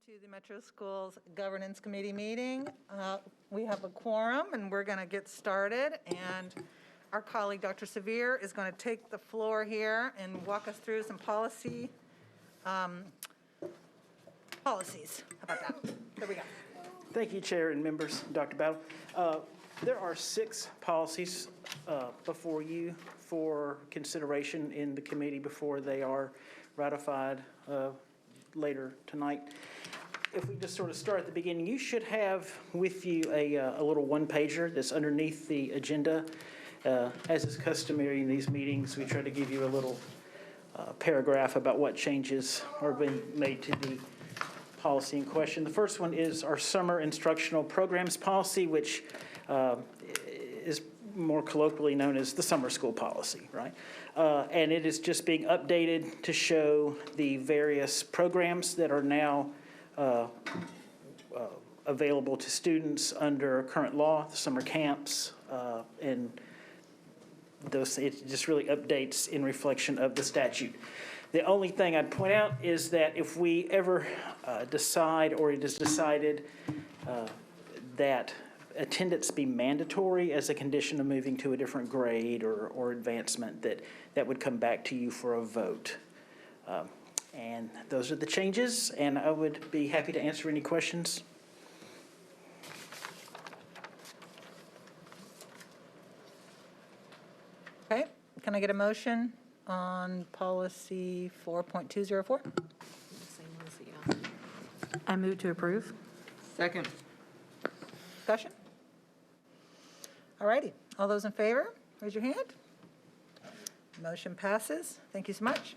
to the Metro Schools Governance Committee meeting. We have a quorum, and we're going to get started. And our colleague, Dr. Severe, is going to take the floor here and walk us through some policies. How about that? There we go. Thank you, Chair and members. Dr. Battle. There are 6 policies before you for consideration in the committee before they are ratified later tonight. If we just sort of start at the beginning, you should have with you a little one-pager that's underneath the agenda. As is customary in these meetings, we try to give you a little paragraph about what changes are being made to the policy in question. The first one is our summer instructional programs policy, which is more colloquially known as the summer school policy, right? And it is just being updated to show the various programs that are now available to students under current law, the summer camps, and those. It just really updates in reflection of the statute. The only thing I'd point out is that if we ever decide, or it is decided that attendance be mandatory as a condition of moving to a different grade or advancement, that would come back to you for a vote. And those are the changes, and I would be happy to answer any questions. Okay, can I get a motion on policy 4.204? I move to approve. Second. Discussion? All righty, all those in favor, raise your hand. Motion passes. Thank you so much.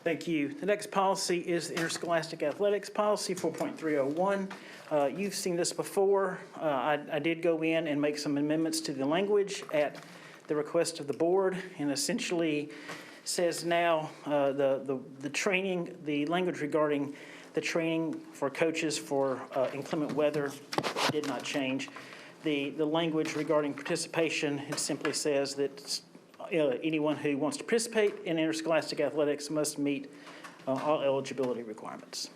Thank you. The next policy is the Interscholastic Athletics Policy 4.301. You've seen this before. I did go in and make some amendments to the language at the request of the board, and essentially says now the training, the language regarding the training for coaches for inclement weather did not change. The language regarding participation, it simply says that anyone who wants to participate in interscholastic athletics must meet all eligibility requirements.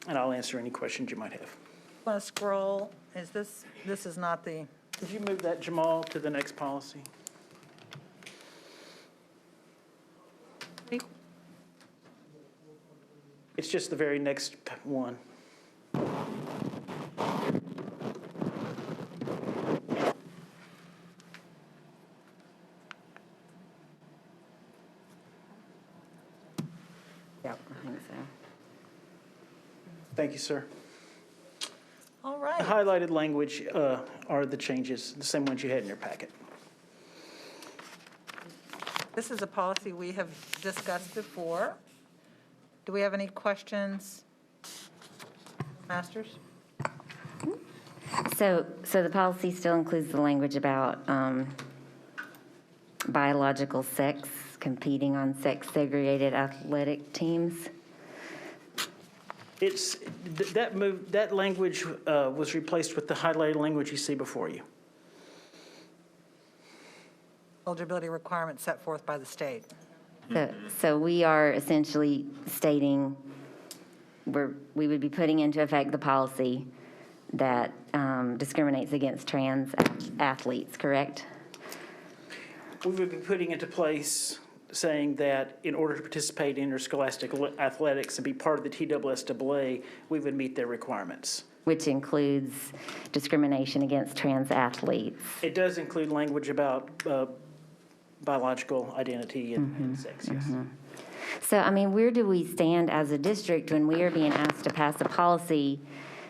And I'll answer any questions you might have. Want to scroll? Is this is not the, Could you move that, Jamal, to the next policy? It's just the very next one. Yep, I think so. Thank you, sir. all right. The highlighted language are the changes, the same ones you had in your packet. This is a policy we have discussed before. Do we have any questions? Masters? So the policy still includes the language about biological sex competing on sex-segregated athletic teams? It's that language was replaced with the highlighted language you see before you. Eligibility requirements set forth by the state. So we are essentially stating we would be putting into effect the policy that discriminates against trans athletes, correct? We would be putting into place saying that in order to participate in interscholastic athletics and be part of the TSBA, we would meet their requirements. Which includes discrimination against trans athletes. It does include language about biological identity and sex, yes. Mm-hmm. So, I mean, where do we stand as a district when we are being asked to pass a policy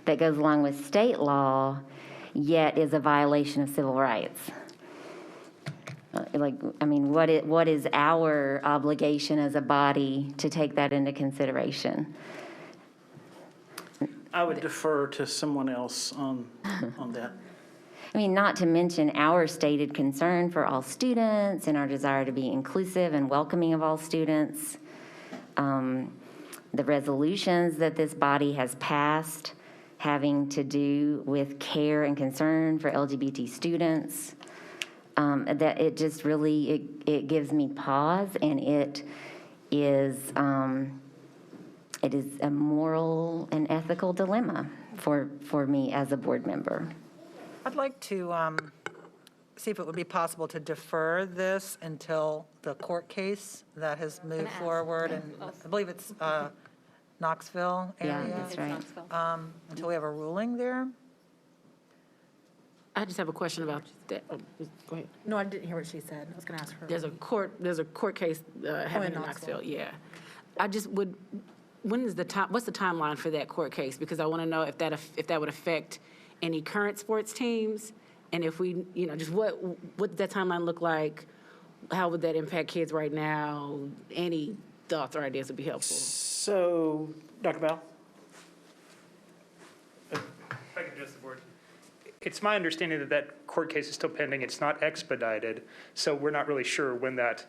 that goes along with state law, yet is a violation of civil rights? What is our obligation as a body to take that into consideration? I would defer to someone else on that. I mean, not to mention our stated concern for all students and our desire to be inclusive and welcoming of all students. The resolutions that this body has passed having to do with care and concern for LGBT students. That it just really, it gives me pause, and it is it is a moral and ethical dilemma for me as a board member. I'd like to see if it would be possible to defer this until the court case that has moved forward, and I believe it's Knoxville area. Yeah, that's right. Until we have a ruling there. I just have a question about that. Oh, go ahead. No, I didn't hear what she said. I was going to ask her. There's a court case happening in Knoxville, yeah. I just would, what's the timeline for that court case? Because I want to know if that would affect any current sports teams, and if we, just what does that timeline look like? How would that impact kids right now? Any thoughts or ideas would be helpful. So, Dr. Bell? If I can address the board. It's my understanding that that court case is still pending. It's not expedited, so we're not really sure when that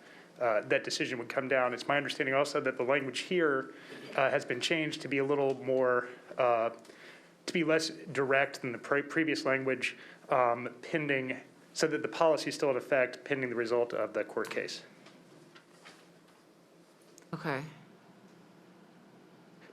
decision would come down. It's my understanding also that the language here has been changed to be a little more, to be less direct than the previous language, pending, so that the policy is still in effect pending the result of the court case. Okay.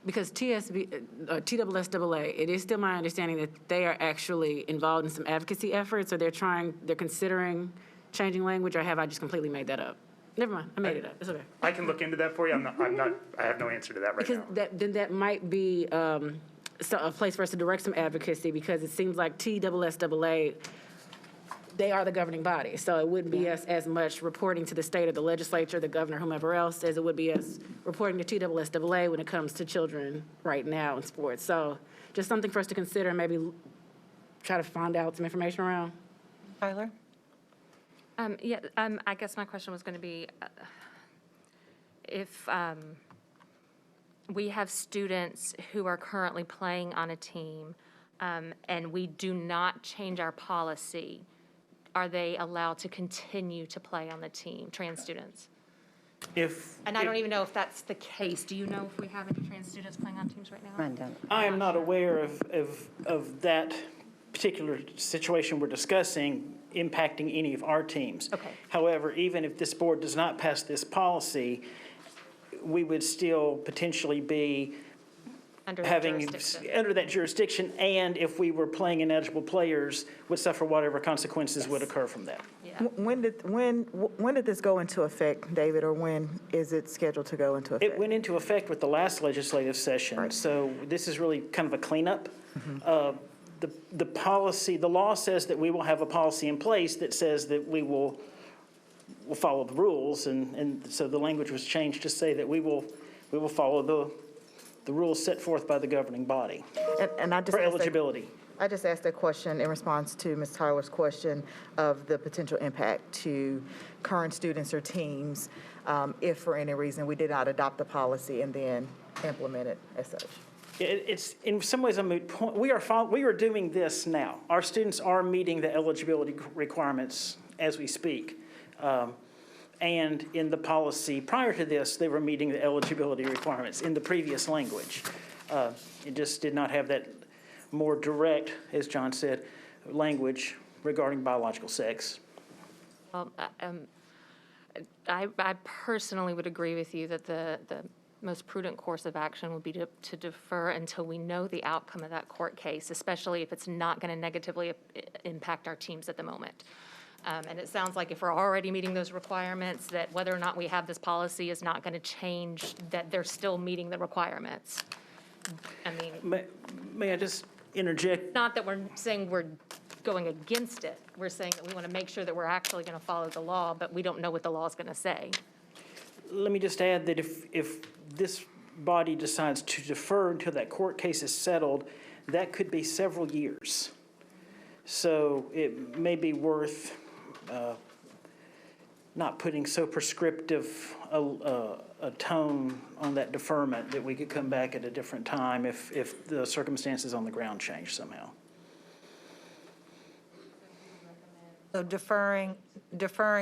Because TSSAA, it is still my understanding that they are actually involved in some advocacy efforts, or they're considering changing language, or have I just completely made that up? Never mind, I made it up, it's okay. I can look into that for you. I have no answer to that right now. Because then that might be a place for us to direct some advocacy, because it seems like TSSAA, they are the governing body. So it wouldn't be us as much reporting to the state or the legislature, the governor, whomever else, as it would be us reporting to TSSAA when it comes to children right now in sports. So just something for us to consider and maybe try to find out some information around. Tyler? I guess my question was going to be, if we have students who are currently playing on a team, and we do not change our policy, are they allowed to continue to play on the team, trans students? And I don't even know if that's the case. Do you know if we have any trans students playing on teams right now? I am not aware of that particular situation we're discussing impacting any of our teams. Okay. However, even if this board does not pass this policy, we would still potentially be Under that having, jurisdiction? under that jurisdiction, and if we were playing ineligible players, would suffer whatever consequences would occur from that. Yeah. When did this go into effect, David, or when is it scheduled to go into effect? It went into effect with the last legislative session, so this is really kind of a cleanup. The policy, the law says that we will have a policy in place that says that we will follow the rules, and so the language was changed to say that we will follow the rules set forth by the governing body And I just for asked eligibility. I just asked that question in response to Ms. Tyler's question of the potential impact to current students or teams if for any reason we did not adopt the policy and then implement it as such. It's in some ways a moot point. We are doing this now. Our students are meeting the eligibility requirements as we speak. And in the policy prior to this, they were meeting the eligibility requirements in the previous language. It just did not have that more direct, as John said, language regarding biological sex. Well, I personally would agree with you that the most prudent course of action would be to defer until we know the outcome of that court case, especially if it's not going to negatively impact our teams at the moment. And it sounds like if we're already meeting those requirements, that whether or not we have this policy is not going to change, that they're still meeting the requirements. I mean, May I just interject? not that we're saying we're going against it. We're saying that we want to make sure that we're actually going to follow the law, but we don't know what the law is going to say. Let me just add that if this body decides to defer until that court case is settled, that could be several years. So it may be worth not putting so prescriptive a tone on that deferment that we could come back at a different time if the circumstances on the ground change somehow. So deferring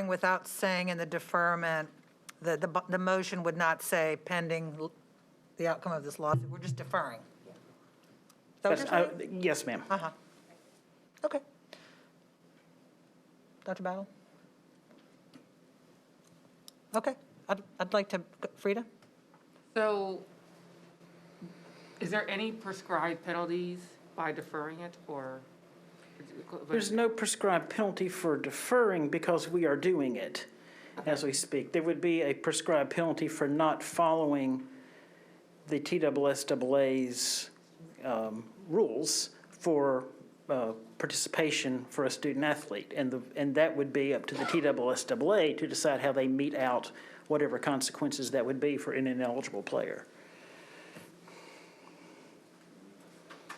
without saying in the deferment, the motion would not say pending the outcome of this lawsuit. We're just deferring. Is that what you're saying? Yes, ma'am. Uh-huh. Okay. Dr. Battle? Okay. I'd like to, Frida? So Is there any prescribed penalties by deferring it, or? There's no prescribed penalty for deferring because we are doing it as we speak. There would be a prescribed penalty for not following the TSSAA's rules for participation for a student athlete. And that would be up to the TSSAA to decide how they mete out whatever consequences that would be for an ineligible player.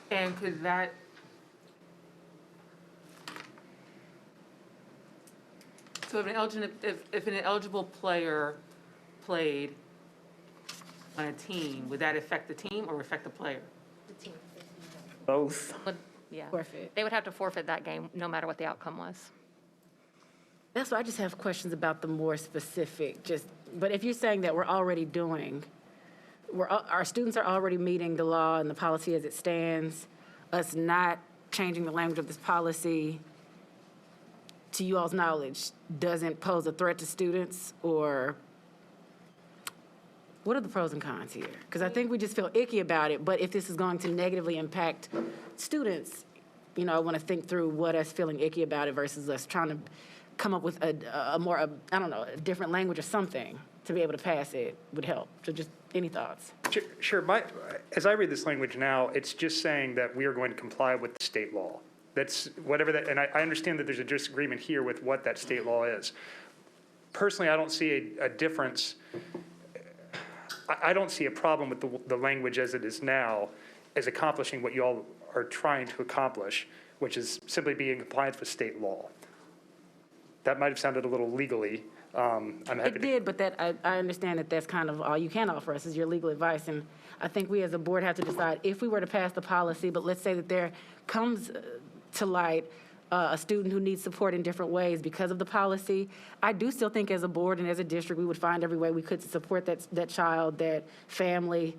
And could that, so if an eligible player played on a team, would that affect the team or affect the player? Both. Yeah. Forfeit. They would have to forfeit that game, no matter what the outcome was. That's why I just have questions about the more specific, but if you're saying that we're already doing, our students are already meeting the law and the policy as it stands, us not changing the language of this policy, to you all's knowledge, doesn't pose a threat to students, or what are the pros and cons here? Because I think we just feel icky about it, but if this is going to negatively impact students, I want to think through what us feeling icky about it versus us trying to come up with a more, a different language or something to be able to pass it would help. So just any thoughts? Sure. As I read this language now, it's just saying that we are going to comply with the state law. That's whatever that, and I understand that there's a disagreement here with what that state law is. Personally, I don't see a difference. I don't see a problem with the language as it is now as accomplishing what you all are trying to accomplish, which is simply being in compliance with state law. That might have sounded a little legally. I'm happy It did, but I understand that that's kind of all you can offer us is your legal advice. And I think we as a board have to decide if we were to pass the policy, but let's say that there comes to light a student who needs support in different ways because of the policy. I do still think as a board and as a district, we would find every way we could to support that child, that family.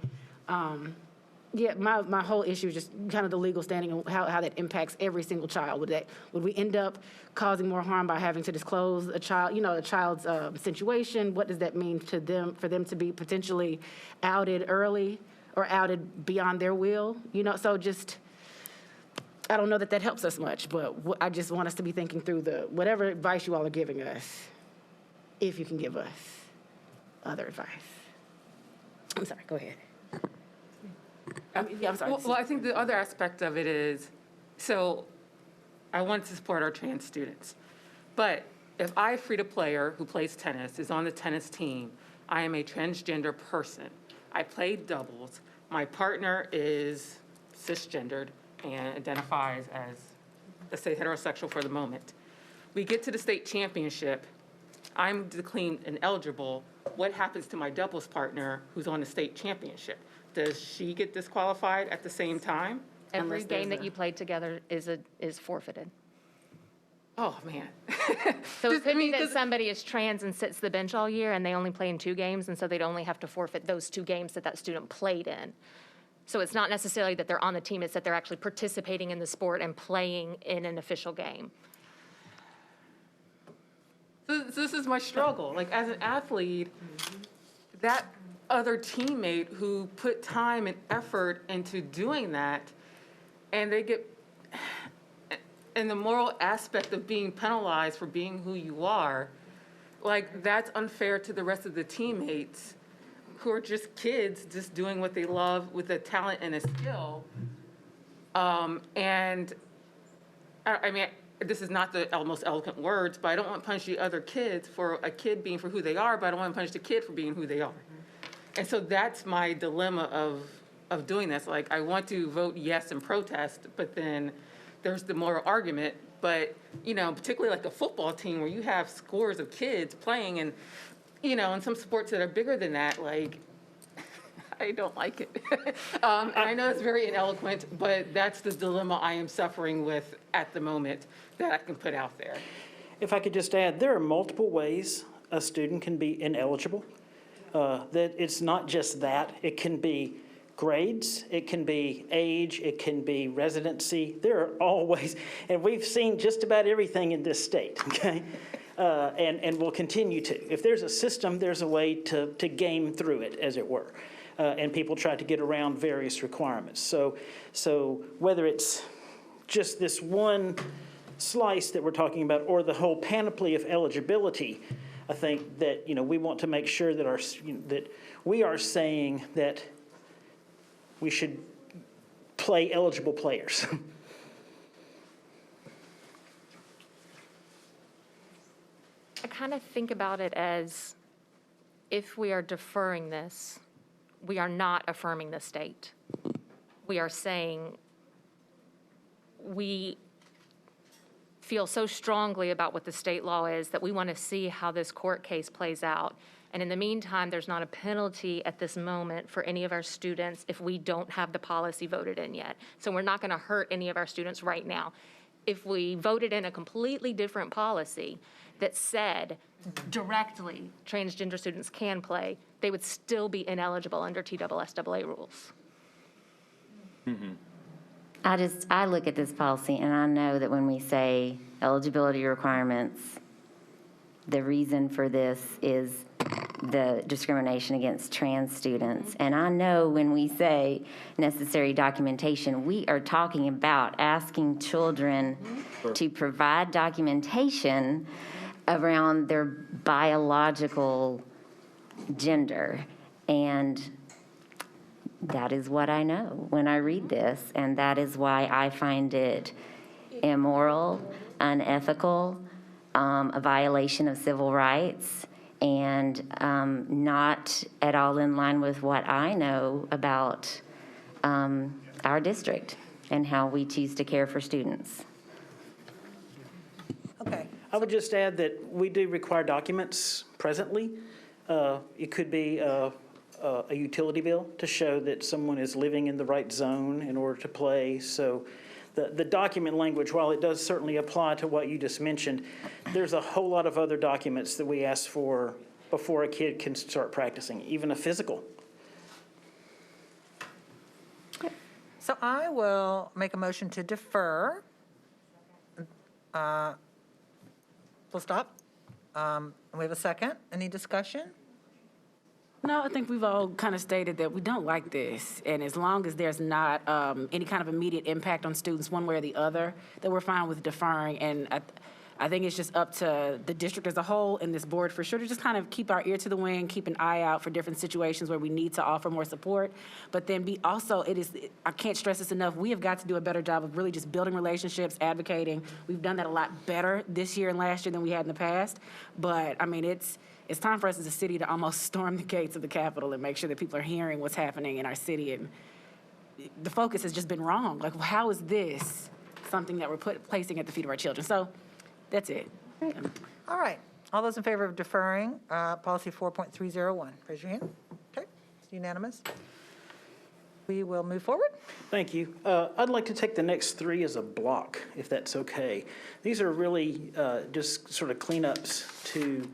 My whole issue is just kind of the legal standing and how that impacts every single child. Would we end up causing more harm by having to disclose a child's situation? What does that mean to them, for them to be potentially outed early or outed beyond their will? So just, I don't know that helps us much, but I just want us to be thinking through whatever advice you all are giving us, if you can give us other advice. I'm sorry, go ahead. I'm sorry. Well, I think the other aspect of it is, so I want to support our trans students. But if I freed a player who plays tennis, is on the tennis team, I am a transgender person. I played doubles. My partner is cisgendered and identifies as, let's say, heterosexual for the moment. We get to the state championship. I'm declared ineligible. What happens to my doubles partner who's on the state championship? Does she get disqualified at the same time? Every game that you played together is forfeited. Oh, man. So it could be that somebody is trans and sits the bench all year and they only play in 2 games, and so they'd only have to forfeit those 2 games that student played in. So it's not necessarily that they're on the team, it's that they're actually participating in the sport and playing in an official game. This is my struggle. Like, as an athlete, that other teammate who put time and effort into doing that, and they get, and the moral aspect of being penalized for being who you are, like, that's unfair to the rest of the teammates who are just kids just doing what they love with a talent and a skill. And I mean, this is not the most eloquent words, but I don't want to punish the other kids for a kid being for who they are, but I don't want to punish the kid for being who they are. And so that's my dilemma of doing this. Like, I want to vote yes and protest, but then there's the moral argument. But, particularly like a football team where you have scores of kids playing and, in some sports that are bigger than that, like, I don't like it. And I know it's very ineloquent, but that's the dilemma I am suffering with at the moment that I can put out there. If I could just add, there are multiple ways a student can be ineligible. That it's not just that. It can be grades, it can be age, it can be residency. There are all ways, and we've seen just about everything in this state, okay? And we'll continue to. If there's a system, there's a way to game through it, as it were. and people try to get around various requirements. So whether it's just this one slice that we're talking about or the whole panoply of eligibility, I think that, we want to make sure that that we are saying that we should play eligible players. I kind of think about it as if we are deferring this, we are not affirming the state. We are saying we feel so strongly about what the state law is that we want to see how this court case plays out. And in the meantime, there's not a penalty at this moment for any of our students if we don't have the policy voted in yet. So we're not going to hurt any of our students right now. If we voted in a completely different policy that said directly transgender students can play, they would still be ineligible under TSSAA rules. I look at this policy and I know that when we say eligibility requirements, the reason for this is the discrimination against trans students. And I know when we say necessary documentation, we are talking about asking children to provide documentation around their biological gender. And that is what I know when I read this, and that is why I find it immoral, unethical, a violation of civil rights, and not at all in line with what I know about our district and how we choose to care for students. Okay. I would just add that we do require documents presently. It could be a utility bill to show that someone is living in the right zone in order to play. So the document language, while it does certainly apply to what you just mentioned, there's a whole lot of other documents that we ask for before a kid can start practicing, even a physical. So I will make a motion to defer. Full stop. We have a second. Any discussion? No, I think we've all kind of stated that we don't like this. And as long as there's not any kind of immediate impact on students one way or the other, that we're fine with deferring. And I think it's just up to the district as a whole and this board for sure to just kind of keep our ear to the wind, keep an eye out for different situations where we need to offer more support. But then I can't stress this enough, we have got to do a better job of really just building relationships, advocating. We've done that a lot better this year and last year than we had in the past. But I mean, it's time for us as a city to almost storm the gates of the Capitol and make sure that people are hearing what's happening in our city. And the focus has just been wrong. Like, how is this something that we're placing at the feet of our children? So that's it. All right. All those in favor of deferring policy 4.301, raise your hand. Okay, it's unanimous. We will move forward. Thank you. I'd like to take the next three as a block, if that's okay. These are really just sort of cleanups to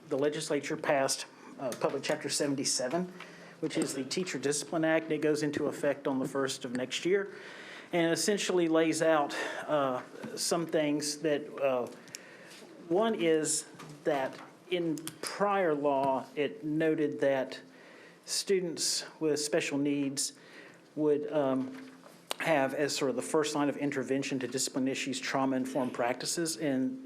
the legislature passed Public Chapter 77, which is the Teacher Discipline Act. It goes into effect on the 1st of next year and essentially lays out some things that, one is that in prior law, it noted that students with special needs would have as sort of the first line of intervention to discipline issues trauma-informed practices, and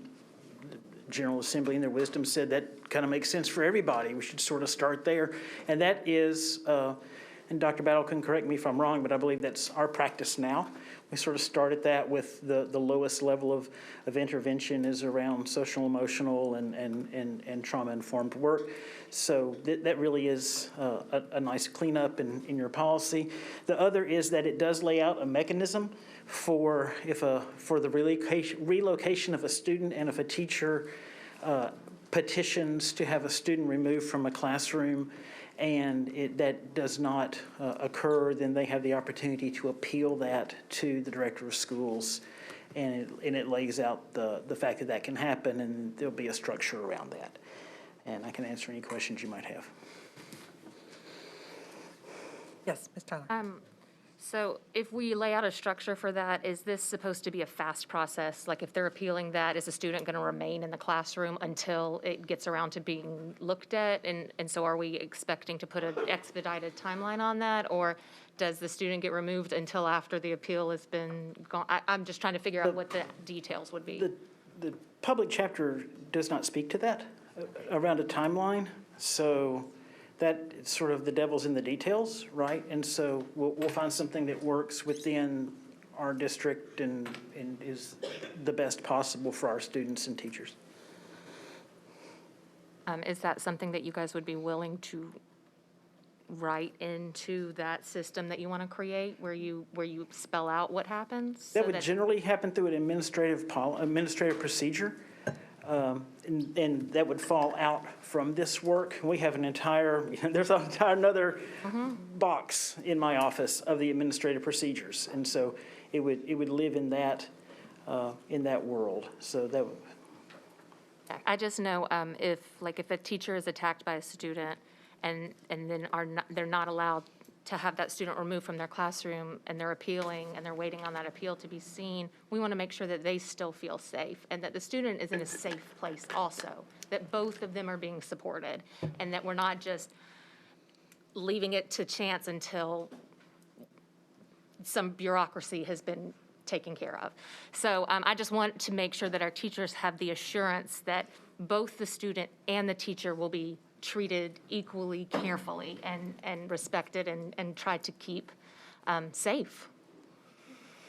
General Assembly in their wisdom said that kind of makes sense for everybody. We should sort of start there. And that is, and Dr. Battle can correct me if I'm wrong, but I believe that's our practice now. We sort of started that with the lowest level of intervention is around social, emotional, and trauma-informed work. So that really is a nice cleanup in your policy. The other is that it does lay out a mechanism for the relocation of a student, and if a teacher petitions to have a student removed from a classroom and that does not occur, then they have the opportunity to appeal that to the director of schools, and it lays out the fact that can happen, and there'll be a structure around that. And I can answer any questions you might have. Yes, Ms. Tyler. So if we lay out a structure for that, is this supposed to be a fast process? Like if they're appealing that, is the student going to remain in the classroom until it gets around to being looked at? And so are we expecting to put an expedited timeline on that? Or does the student get removed until after the appeal has been gone? I'm just trying to figure out what the details would be. The public chapter does not speak to that around a timeline, so that is sort of the devil's in the details, right? And so we'll find something that works within our district and is the best possible for our students and teachers. Is that something that you guys would be willing to write into that system that you want to create, where you spell out what happens? That would generally happen through an administrative procedure, and that would fall out from this work. We have an entire, there's another box in my office of the administrative procedures, and so it would live in that world. So that would. I just know if a teacher is attacked by a student and then they're not allowed to have that student removed from their classroom and they're appealing and they're waiting on that appeal to be seen, we want to make sure that they still feel safe and that the student is in a safe place also, that both of them are being supported and that we're not just leaving it to chance until some bureaucracy has been taken care of. So I just want to make sure that our teachers have the assurance that both the student and the teacher will be treated equally carefully and respected and tried to keep safe.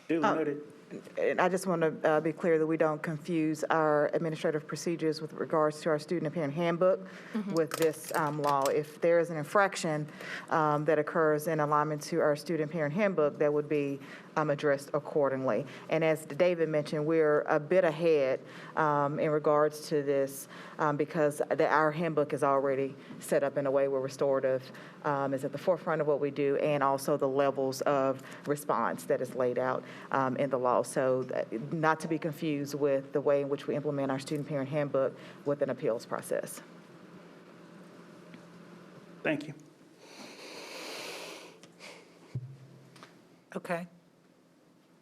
Duly noted. And I just want to be clear that we don't confuse our administrative procedures with regards to our student and parent handbook with this law. If there is an infraction that occurs in alignment to our student and parent handbook, that would be addressed accordingly. And as David mentioned, we're a bit ahead in regards to this because our handbook is already set up in a way where restorative is at the forefront of what we do, and also the levels of response that is laid out in the law. So not to be confused with the way in which we implement our student-parent handbook with an appeals process. Thank you. Okay.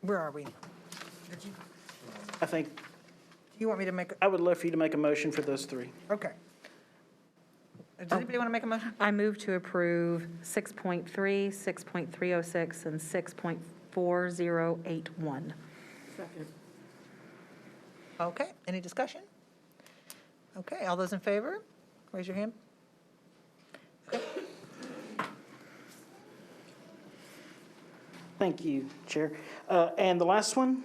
Where are we? I think You want me to make, I would love for you to make a motion for those three. okay. Does anybody want to make a motion? I move to approve 6.3, 6.306, and 6.4081. Okay, any discussion? Okay, all those in favor, raise your hand. Thank you, Chair. And the last one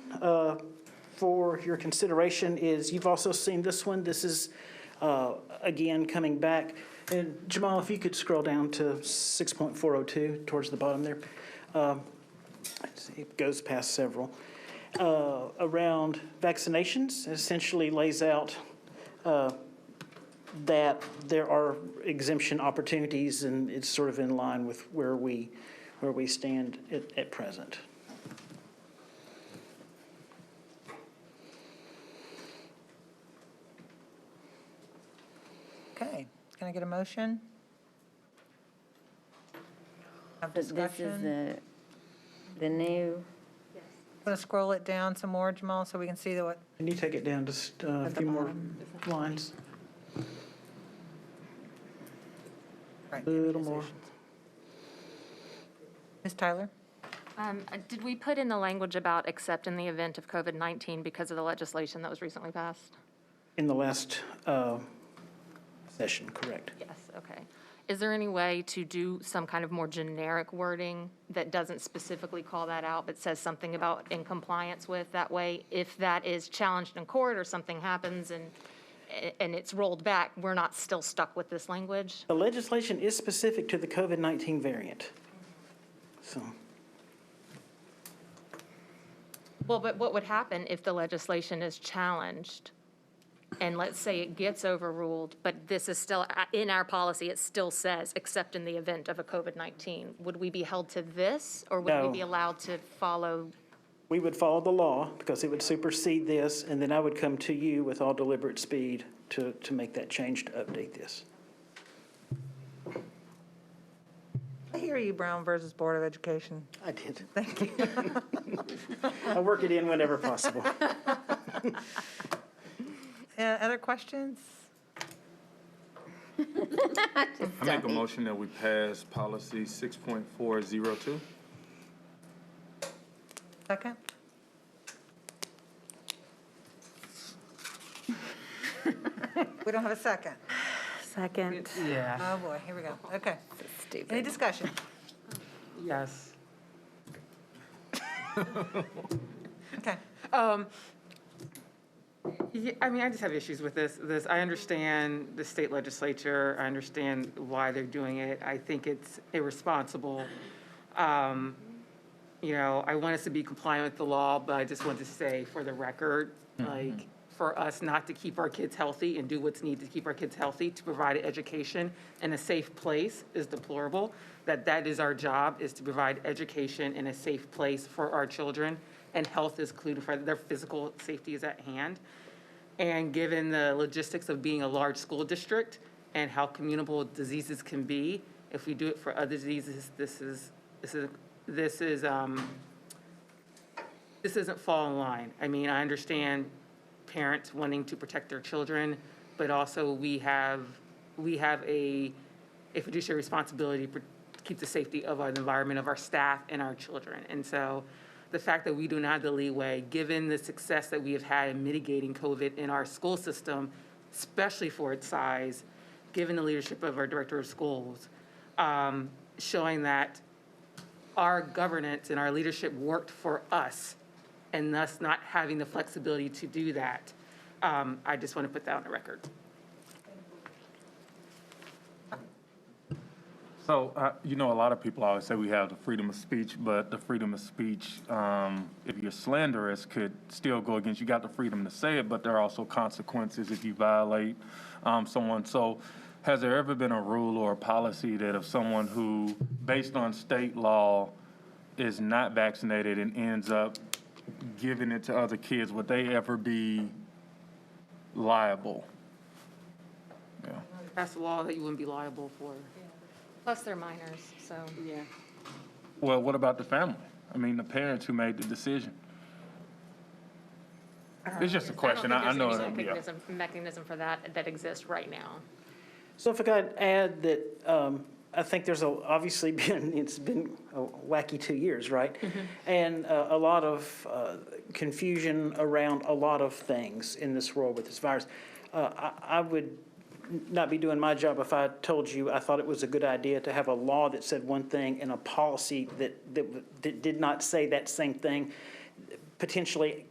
for your consideration is, you've also seen this one. This is, again, coming back. And Jamal, if you could scroll down to 6.402 towards the bottom there. It goes past several. Around vaccinations, it essentially lays out that there are exemption opportunities, and it's sort of in line with where we stand at present. Okay, can I get a motion? Have This is discussion? the new, Want to scroll it down some more, Jamal, so we can see what, Can you take it down just a few more lines? right. A little more. Ms. Tyler? Did we put in the language about except in the event of COVID-19 because of the legislation that was recently passed? In the last session, correct. Yes, okay. Is there any way to do some kind of more generic wording that doesn't specifically call that out, but says something about in compliance with? That way, if that is challenged in court or something happens and it's rolled back, we're not still stuck with this language? The legislation is specific to the COVID-19 variant. So, Well, but what would happen if the legislation is challenged? And let's say it gets overruled, but this is still, in our policy, it still says, except in the event of a COVID-19. Would we be held to this, or would we No. be allowed to follow? we would follow the law because it would supersede this, and then I would come to you with all deliberate speed to make that change to update this. I hear hear you, Brown versus Board of Education. I did. Thank you. I work it in whenever possible. Other questions? I make a motion that we pass policy 6.402. Second? We don't have a second. Second. Yeah, Oh, boy, here we go. Okay. Any Stupid. discussion? yes. Okay. Yeah, I mean, I just have issues with this. I understand the state legislature. I understand why they're doing it. I think it's irresponsible. You know, I want us to be compliant with the law, but I just want to say for the record, like, for us not to keep our kids healthy and do what's needed to keep our kids healthy, to provide education in a safe place is deplorable. That is our job, is to provide education in a safe place for our children, and health is included for their physical safety is at hand. And given the logistics of being a large school district and how communicable diseases can be, if we do it for other diseases, this doesn't fall in line. I mean, I understand parents wanting to protect their children, but also we have a fiduciary responsibility to keep the safety of our environment, of our staff and our children. And so the fact that we do not have the leeway, given the success that we have had in mitigating COVID in our school system, especially for its size, given the leadership of our director of schools, showing that our governance and our leadership worked for us, and thus not having the flexibility to do that. I just want to put that on the record. So, you know, a lot of people always say we have the freedom of speech, but the freedom of speech, if you're slanderous, could still go against, you got the freedom to say it, but there are also consequences if you violate someone. So has there ever been a rule or a policy that if someone who, based on state law, is not vaccinated and ends up giving it to other kids, would they ever be liable? Yeah. That's the law that you wouldn't be liable for. Plus, they're minors, so. Yeah. Well, what about the family? I mean, the parents who made the decision. It's just a question. I know. I don't think Yeah. there's a mechanism for that exists right now. So if I could add that, I think there's obviously it's been a wacky 2 years, right? And a lot of confusion around a lot of things in this world with this virus. I would not be doing my job if I told you I thought it was a good idea to have a law that said one thing and a policy that did not say that same thing, potentially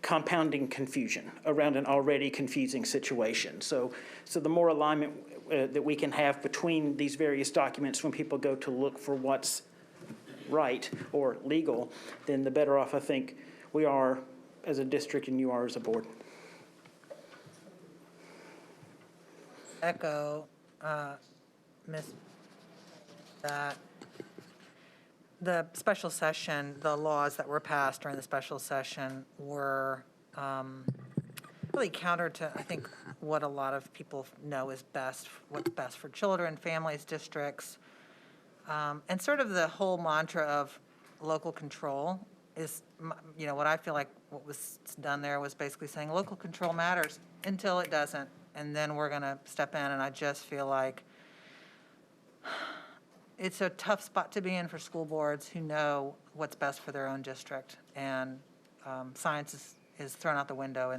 compounding confusion around an already confusing situation. So the more alignment that we can have between these various documents when people go to look for what's right or legal, then the better off I think we are as a district and you are as a board. Echo, Ms. that the special session, the laws that were passed during the special session were really counter to, I think, what a lot of people know is best, what's best for children, families, districts, and sort of the whole mantra of local control is, you know, what I feel like what was done there was basically saying local control matters until it doesn't, and then we're going to step in, and I just feel like it's a tough spot to be in for school boards who know what's best for their own district, and science is thrown out the window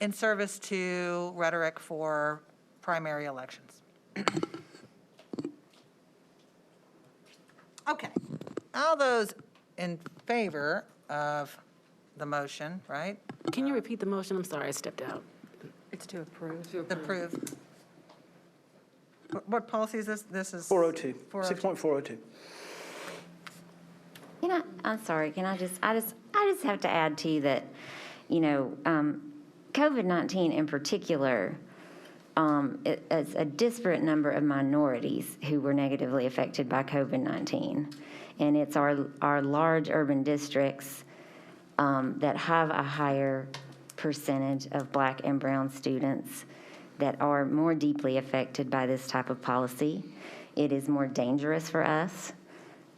in service to rhetoric for primary elections. Okay, all those in favor of the motion, right? Can you repeat the motion? I'm sorry, I stepped out. It's to approve. Approve. What policy is this? This is 402, 402. 6.402. I'm sorry, I just have to add too that, you know, COVID-19 in particular, it's a disparate number of minorities who were negatively affected by COVID-19. And it's our large urban districts that have a higher percentage of Black and brown students that are more deeply affected by this type of policy. it is more dangerous for us.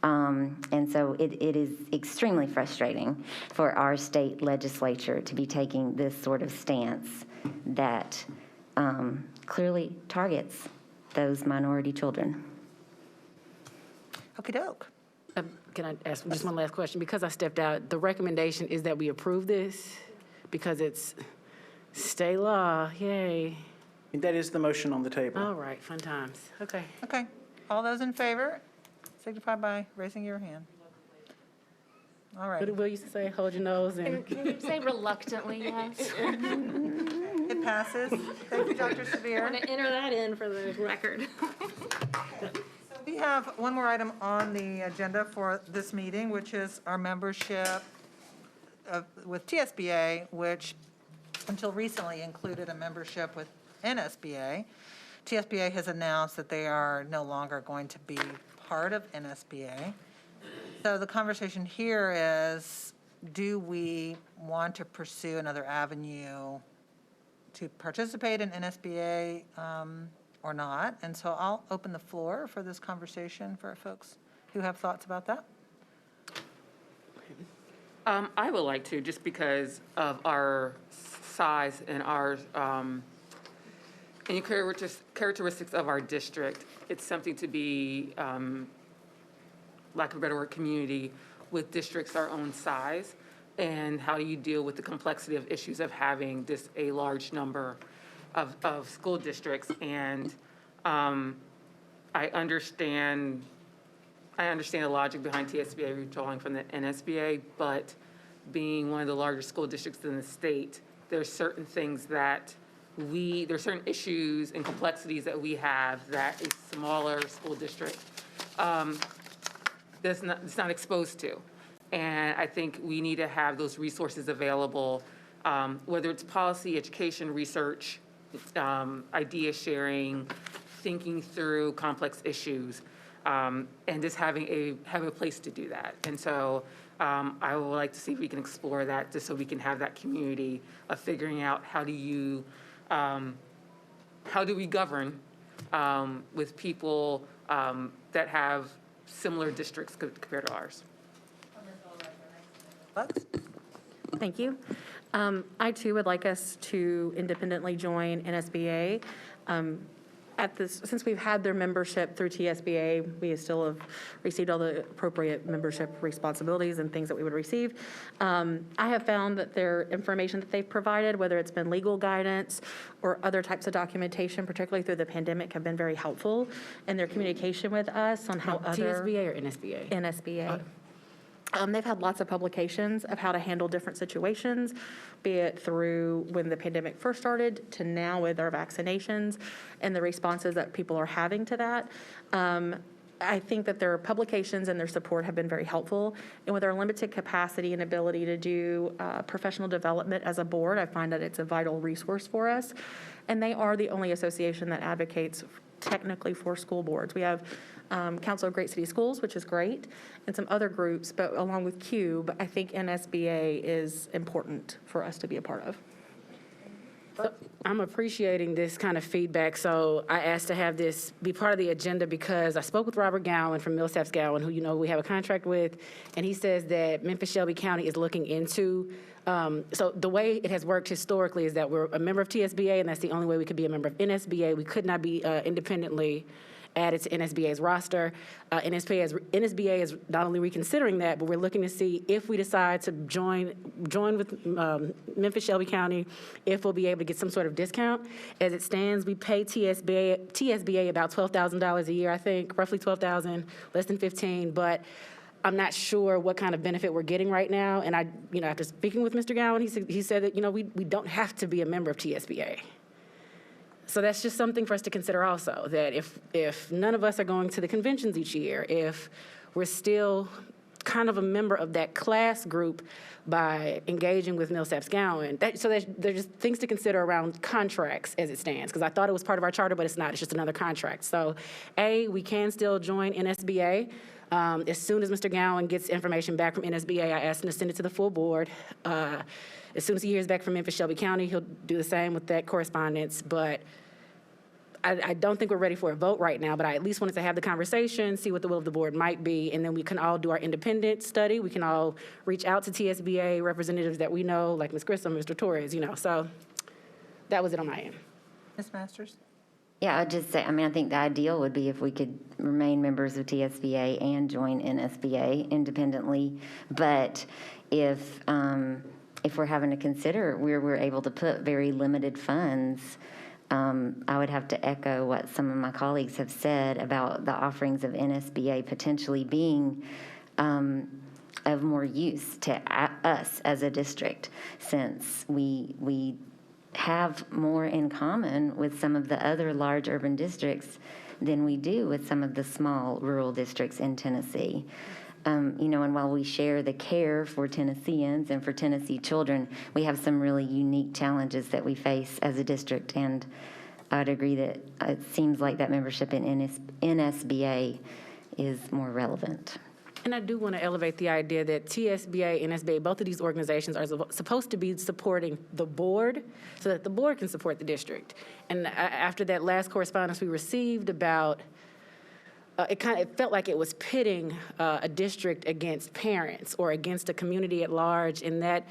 And so it is extremely frustrating for our state legislature to be taking this sort of stance that clearly targets those minority children. Okey doke. Can I ask just one last question? Because I stepped out, the recommendation is that we approve this because it's state law, yay. And that is the motion on the table. All right, fun times, okay. Okay, all those in favor signify by raising your hand. All right, What did Will used to say, hold your nose and. Can you say reluctantly, yes? it passes. Thank you, Dr. Severe. Want to enter that in for the record. We have one more item on the agenda for this meeting, which is our membership with TSBA, which until recently included a membership with NSBA. TSBA has announced that they are no longer going to be part of NSBA. So the conversation here is, do we want to pursue another avenue to participate in NSBA or not? And so I'll open the floor for this conversation for folks who have thoughts about that. I would like to, just because of our size and our, and characteristics of our district. It's something to be, lack of a better word, community with districts our own size, and how you deal with the complexity of issues of having a large number of school districts. And I understand the logic behind TSBA withdrawing from the NSBA, but being one of the largest school districts in the state, there's certain things that there's certain issues and complexities that we have that a smaller school district is not exposed to. And I think we need to have those resources available, whether it's policy, education, research, idea sharing, thinking through complex issues, and just having a place to do that. And so I would like to see if we can explore that, just so we can have that community of figuring out how do we govern with people that have similar districts compared to ours. Thank you. I too would like us to independently join NSBA. Since we've had their membership through TSBA, we still have received all the appropriate membership responsibilities and things that we would receive. I have found that their information that they've provided, whether it's been legal guidance or other types of documentation, particularly through the pandemic, have been very helpful in their communication with us on how other. TSBA or NSBA? NSBA. They've had lots of publications of how to handle different situations, be it through when the pandemic first started to now with our vaccinations and the responses that people are having to that. I think that their publications and their support have been very helpful. And with our limited capacity and ability to do professional development as a board, I find that it's a vital resource for us. And they are the only association that advocates technically for school boards. We have Council of Great City Schools, which is great, and some other groups, but along with CUBE, I think NSBA is important for us to be a part of. So I'm appreciating this kind of feedback. So I asked to have this be part of the agenda because I spoke with Robert Gowan from Millsaps Gowan, who we have a contract with, and he says that Memphis-Shelby County is looking into. So the way it has worked historically is that we're a member of TSBA, and that's the only way we could be a member of NSBA. We could not be independently added to NSBA's roster. NSBA is not only reconsidering that, but we're looking to see if we decide to join with Memphis-Shelby County, if we'll be able to get some sort of discount. As it stands, we pay TSBA about $12,000 a year, I think, roughly $12,000, less than 15, but I'm not sure what kind of benefit we're getting right now. And after speaking with Mr. Gowan, he said that, we don't have to be a member of TSBA. So that's just something for us to consider also, that if none of us are going to the conventions each year, if we're still kind of a member of that class group by engaging with Millsaps Gowan, there's just things to consider around contracts as it stands, because I thought it was part of our charter, but it's not. It's just another contract. So, we can still join NSBA. As soon as Mr. Gowan gets information back from NSBA, I asked him to send it to the full board. As soon as he hears back from Memphis-Shelby County, he'll do the same with that correspondence. But I don't think we're ready for a vote right now, but I at least wanted to have the conversation, see what the will of the board might be, and then we can all do our independent study. We can all reach out to TSBA representatives that we know, like Ms. Grissom, Mr. Torres, so that was it on my end. Ms. Masters? Yeah, I'd just say, I think the ideal would be if we could remain members of TSBA and join NSBA independently. But if we're having to consider where we're able to put very limited funds, I would have to echo what some of my colleagues have said about the offerings of NSBA potentially being of more use to us as a district, since we have more in common with some of the other large urban districts than we do with some of the small rural districts in Tennessee. And while we share the care for Tennesseans and for Tennessee children, we have some really unique challenges that we face as a district, and I'd agree that it seems like that membership in NSBA is more relevant. And I do want to elevate the idea that TSBA and NSBA, both of these organizations are supposed to be supporting the board so that the board can support the district. And after that last correspondence we received about, it felt like it was pitting a district against parents or against a community at large, and that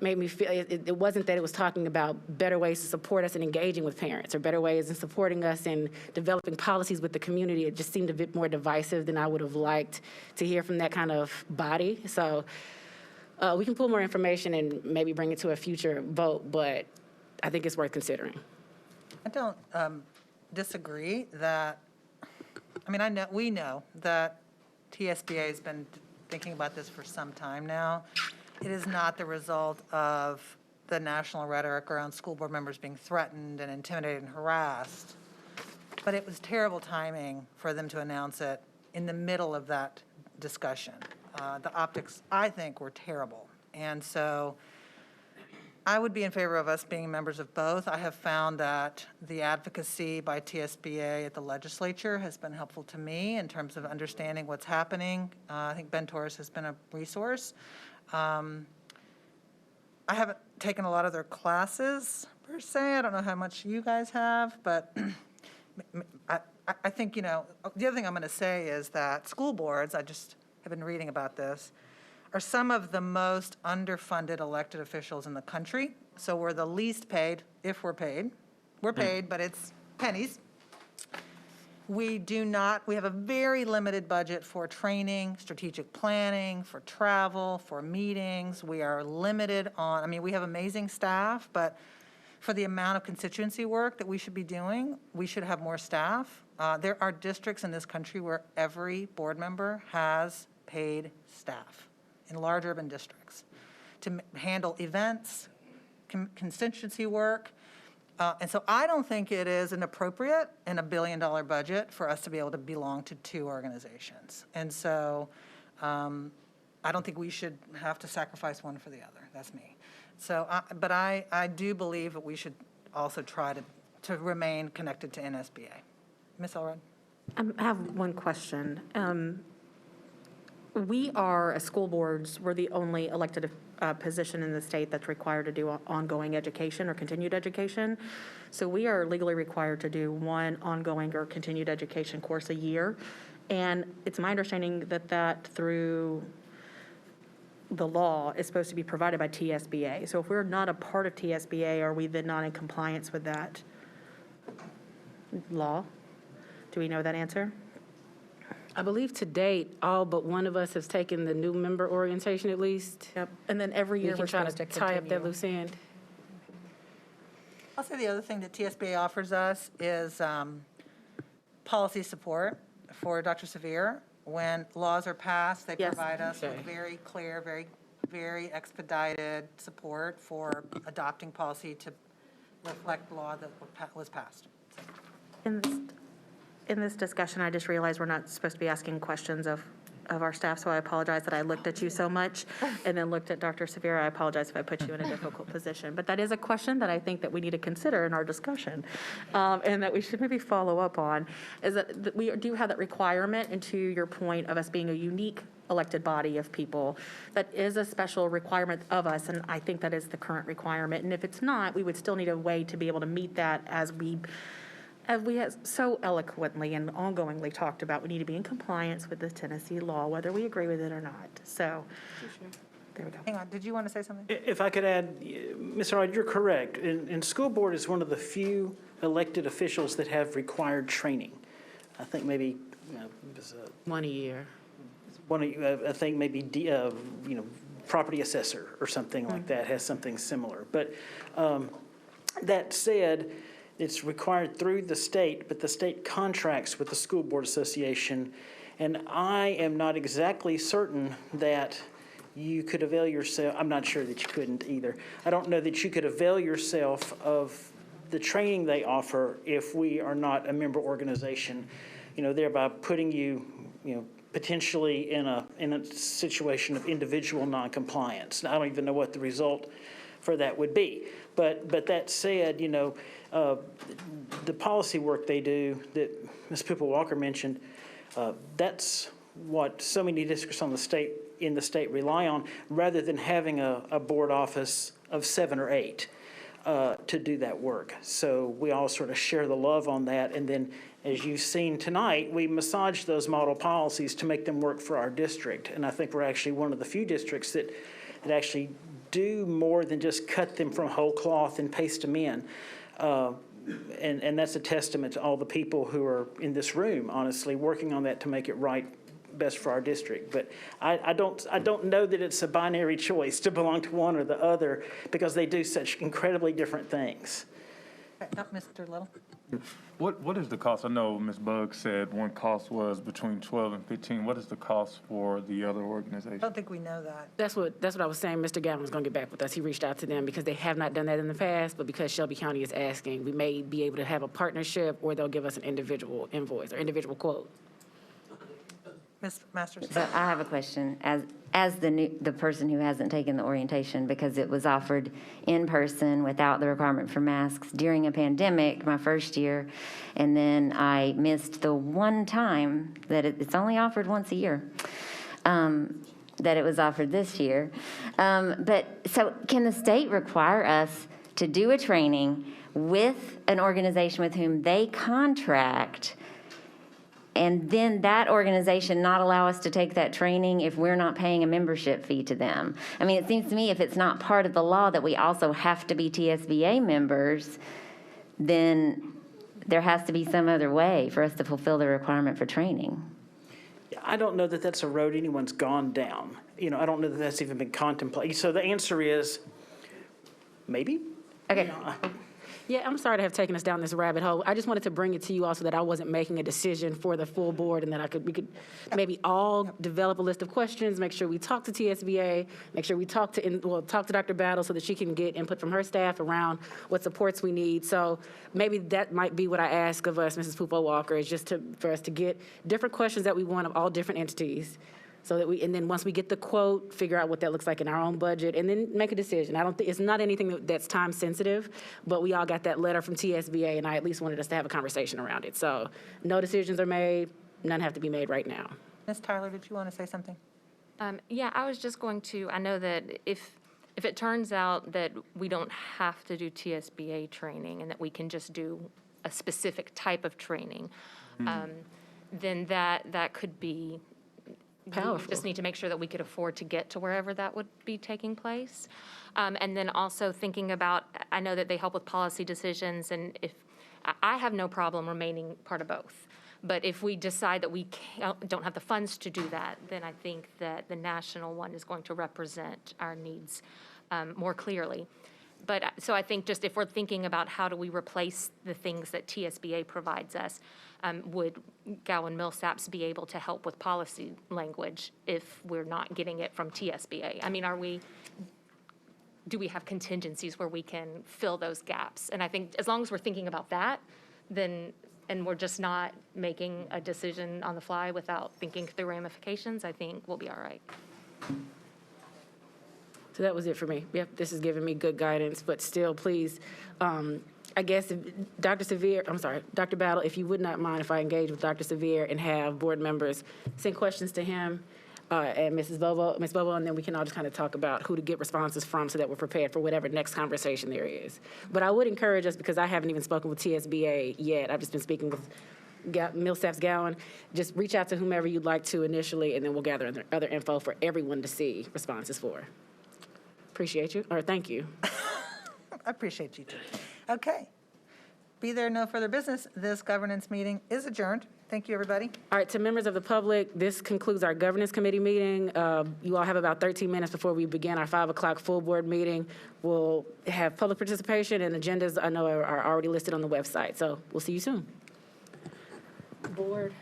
made me feel it wasn't that it was talking about better ways to support us in engaging with parents or better ways in supporting us in developing policies with the community. It just seemed a bit more divisive than I would have liked to hear from that kind of body. So we can pull more information and maybe bring it to a future vote, but I think it's worth considering. I don't disagree that, we know that TSBA has been thinking about this for some time now. It is not the result of the national rhetoric around school board members being threatened and intimidated and harassed, but it was terrible timing for them to announce it in the middle of that discussion. The optics, I think, were terrible. And so I would be in favor of us being members of both. I have found that the advocacy by TSBA at the legislature has been helpful to me in terms of understanding what's happening. I think Ben Torres has been a resource. I haven't taken a lot of their classes, per se. I don't know how much you guys have, but I think, the other thing I'm going to say is that school boards, I just have been reading about this, are some of the most underfunded elected officials in the country. So we're the least paid, if we're paid. We're paid, but it's pennies. We have a very limited budget for training, strategic planning, for travel, for meetings. We are limited on, we have amazing staff, but for the amount of constituency work that we should be doing, we should have more staff. There are districts in this country where every board member has paid staff in large urban districts to handle events, constituency work. And so I don't think it is inappropriate in a $1 billion budget for us to be able to belong to two organizations. And so I don't think we should have to sacrifice one for the other. That's me. So, but I do believe that we should also try to remain connected to NSBA. Ms. Elrod? I have one question. We are, as school boards, we're the only elected position in the state that's required to do ongoing education or continued education. So we are legally required to do one ongoing or continued education course a year. And it's my understanding that through the law is supposed to be provided by TSBA. So if we're not a part of TSBA, are we then not in compliance with that law? Do we know that answer? I believe to date, all but one of us has taken the new member orientation at least. Yep. And then every year We we're can try supposed to to tie up that continue. loose end. I'll say the other thing that TSBA offers us is policy support for Dr. Severe. When laws are passed, they Yes. provide us with Okay. very clear, very expedited support for adopting policy to reflect law that was passed. In this discussion, I just realized we're not supposed to be asking questions of our staff, so I apologize that I looked at you so much and then looked at Dr. Severe. I apologize if I put you in a difficult position. But that is a question that I think that we need to consider in our discussion and that we should maybe follow up on, is that we do have that requirement, and to your point of us being a unique elected body of people, that is a special requirement of us, and I think that is the current requirement. And if it's not, we would still need a way to be able to meet that as As we have so eloquently and ongoingly talked about, we need to be in compliance with the Tennessee law, whether we agree with it or not. So, there we go. Hang on, did you want to say something? If I could add, Mr. Hyde, you're correct. And school board is one of the few elected officials that have required training. I think maybe, it was, 1 a year. I think maybe, property assessor or something like that has something similar. But that said, it's required through the state, but the state contracts with the School Board Association. And I am not exactly certain that you could avail yourself, I'm not sure that you couldn't either. I don't know that you could avail yourself of the training they offer if we are not a member organization, thereby putting you, potentially in a situation of individual noncompliance. Now, I don't even know what the result for that would be. But that said, the policy work they do that Ms. Poople-Walker mentioned, that's what so many districts in the state rely on, rather than having a board office of 7 or 8 to do that work. So we all sort of share the love on that, and then as you've seen tonight, we massage those model policies to make them work for our district. And I think we're actually one of the few districts that actually do more than just cut them from whole cloth and paste them in. And that's a testament to all the people who are in this room, honestly, working on that to make it right, best for our district. But I don't know that it's a binary choice to belong to one or the other, because they do such incredibly different things. Mr. Little? What is the cost? I know Ms. Bugg said one cost was between 12 and 15. What is the cost for the other I organization? don't think we know that. That's what I was saying. Mr. Gavin was going to get back with us. He reached out to them because they have not done that in the past, but because Shelby County is asking, we may be able to have a partnership, or they'll give us an individual invoice or individual quote. Ms. Masters? So I have a question. As the person who hasn't taken the orientation, because it was offered in person without the requirement for masks during a pandemic my first year, and then I missed the one time that it's only offered once a year, that it was offered this year. But so can the state require us to do a training with an organization with whom they contract, and then that organization not allow us to take that training if we're not paying a membership fee to them? I mean, it seems to me if it's not part of the law that we also have to be TSBA members, then there has to be some other way for us to fulfill the requirement for training. I don't know that that's a road anyone's gone down. I don't know that that's even been contemplated. So the answer is maybe. Okay. Yeah, I'm sorry to have taken us down this rabbit hole. I just wanted to bring it to you all so that I wasn't making a decision for the full board, and that we could maybe all develop a list of questions, make sure we talk to TSBA, make sure we talk to Dr. Battle so that she can get input from her staff around what supports we need. So maybe that might be what I ask of us, Mrs. Poople-Walker, is just for us to get different questions that we want of all different entities. So that and then once we get the quote, figure out what that looks like in our own budget, and then make a decision. I don't think, it's not anything that's time sensitive, but we all got that letter from TSBA, and I at least wanted us to have a conversation around it. So no decisions are made, none have to be made right now. Ms. Tyler, did you want to say something? Yeah, I was just going to, I know that if it turns out that we don't have to do TSBA training and that we can just do a specific type of training, then that could be Powerful. We just need to make sure that we could afford to get to wherever that would be taking place. And then also thinking about, I know that they help with policy decisions, and if, I have no problem remaining part of both. But if we decide that we don't have the funds to do that, then I think that the national one is going to represent our needs more clearly. But so I think just if we're thinking about how do we replace the things that TSBA provides us, would Gowan Millsaps be able to help with policy language if we're not getting it from TSBA? I mean, do we have contingencies where we can fill those gaps? And I think as long as we're thinking about that, then, and we're just not making a decision on the fly without thinking through ramifications, I think we'll be all right. So that was it for me. Yep, this is giving me good guidance, but still, please, I guess if Dr. Battle, if you would not mind if I engage with Dr. Severe and have board members send questions to him and Ms. Bobo, and then we can all just kind of talk about who to get responses from so that we're prepared for whatever next conversation there is. But I would encourage us, because I haven't even spoken with TSBA yet, I've just been speaking with Millsaps Gowan, just reach out to whomever you'd like to initially, and then we'll gather other info for everyone to see responses for. Appreciate you, or thank you. I appreciate you too. Okay. Be there no further business. This governance meeting is adjourned. Thank you, everybody. All right, to members of the public, this concludes our governance committee meeting. You all have about 13 minutes before we begin our 5 o'clock full board meeting. We'll have public participation, and agendas I know are already listed on the website. So we'll see you soon. Board.